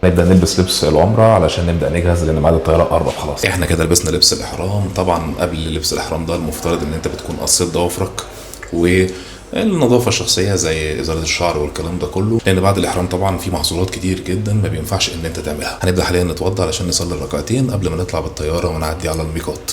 نبدا نلبس لبس العمره علشان نبدا نجهز لان ميعاد الطياره قرب خلاص. احنا كده لبسنا لبس الاحرام. طبعا قبل لبس الاحرام ده المفترض ان انت بتكون قصيت ضوافرك والنظافه الشخصيه زي ازاله الشعر والكلام ده كله، لان بعد الاحرام طبعا في محظورات كتير جدا ما بينفعش ان انت تعملها. هنبدا حاليا نتوضى علشان نصلي الركعتين قبل ما نطلع بالطياره ونعدي على الميقات.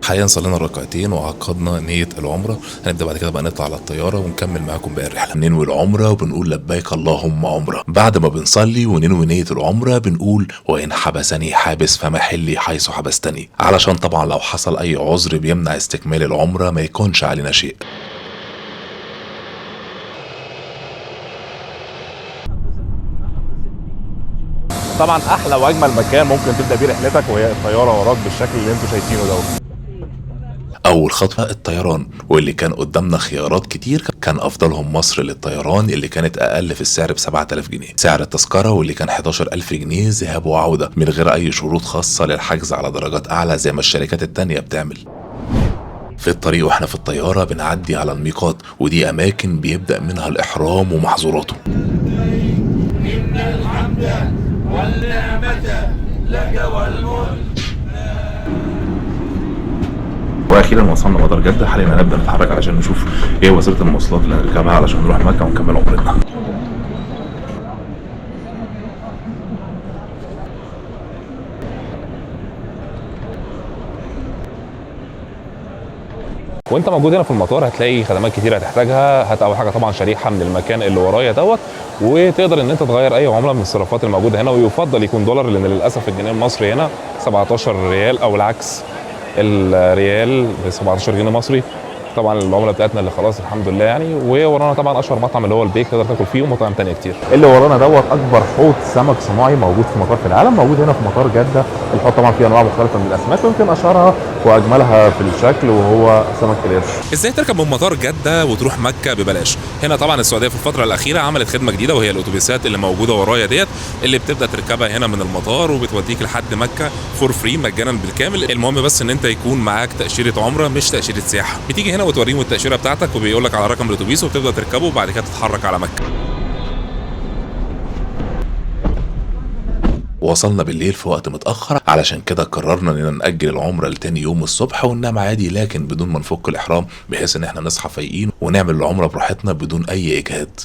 حاليا صلينا الركعتين وعقدنا نية العمرة. هنبدأ بعد كده بقى نطلع على الطيارة ونكمل معاكم باقي الرحلة. ننوي العمرة وبنقول لبيك اللهم عمرة. بعد ما بنصلي وننوي نية العمرة بنقول وإن حبسني حابس فمحلي حيث حبستني، علشان طبعا لو حصل أي عذر بيمنع استكمال العمرة ما يكونش علينا شيء. طبعا احلى واجمل مكان ممكن تبدا بيه رحلتك وهي الطياره وراك بالشكل اللي انتوا شايفينه دوت. أول خطوة الطيران، واللي كان قدامنا خيارات كتير كان أفضلهم مصر للطيران اللي كانت أقل في السعر ب 7000 جنيه، سعر التذكرة واللي كان 11000 جنيه ذهاب وعودة من غير أي شروط خاصة للحجز على درجات أعلى زي ما الشركات التانية بتعمل. في الطريق واحنا في الطيارة بنعدي على الميقات، ودي أماكن بيبدأ منها الإحرام ومحظوراته. إن الحمد والنعمة لك والملك. واخيرا وصلنا مطار جده. حاليا هنبدا نتحرك علشان نشوف ايه وسيله المواصلات اللي هنركبها علشان نروح مكه ونكمل عمرتنا. وانت موجود هنا في المطار هتلاقي خدمات كتير هتحتاجها. هات اول حاجه طبعا شريحه من المكان اللي ورايا دوت، وتقدر ان انت تغير اي عمله من الصرافات الموجوده هنا، ويفضل يكون دولار لان للاسف الجنيه المصري هنا 17 ريال او العكس، الريال ب 17 جنيه مصري. طبعا العمله بتاعتنا اللي خلاص الحمد لله يعني. وورانا طبعا اشهر مطعم اللي هو البيك تقدر تاكل فيه، ومطاعم ثانيه كتير. اللي ورانا دوت اكبر حوض سمك صناعي موجود في مطار في العالم، موجود هنا في مطار جده. الحوض طبعا فيه انواع مختلفه من الاسماك، ويمكن اشهرها واجملها في الشكل وهو سمك القرش. ازاي تركب من مطار جده وتروح مكه ببلاش؟ هنا طبعا السعوديه في الفتره الاخيره عملت خدمه جديده، وهي الاتوبيسات اللي موجوده ورايا ديت، اللي بتبدا تركبها هنا من المطار وبتوديك لحد مكه فور فري مجانا بالكامل. المهم بس ان انت يكون معاك تاشيره عمره مش تاشيره سياحه. بتيجي هنا وتوريهم التاشيره بتاعتك وبيقول لك على رقم الاتوبيس وبتبدا تركبه، وبعد كده تتحرك على مكه. وصلنا بالليل في وقت متأخر، علشان كده قررنا اننا نأجل العمرة لتاني يوم الصبح وننام عادي، لكن بدون ما نفك الإحرام، بحيث ان احنا نصحى فايقين ونعمل العمرة براحتنا بدون أي إجهاد.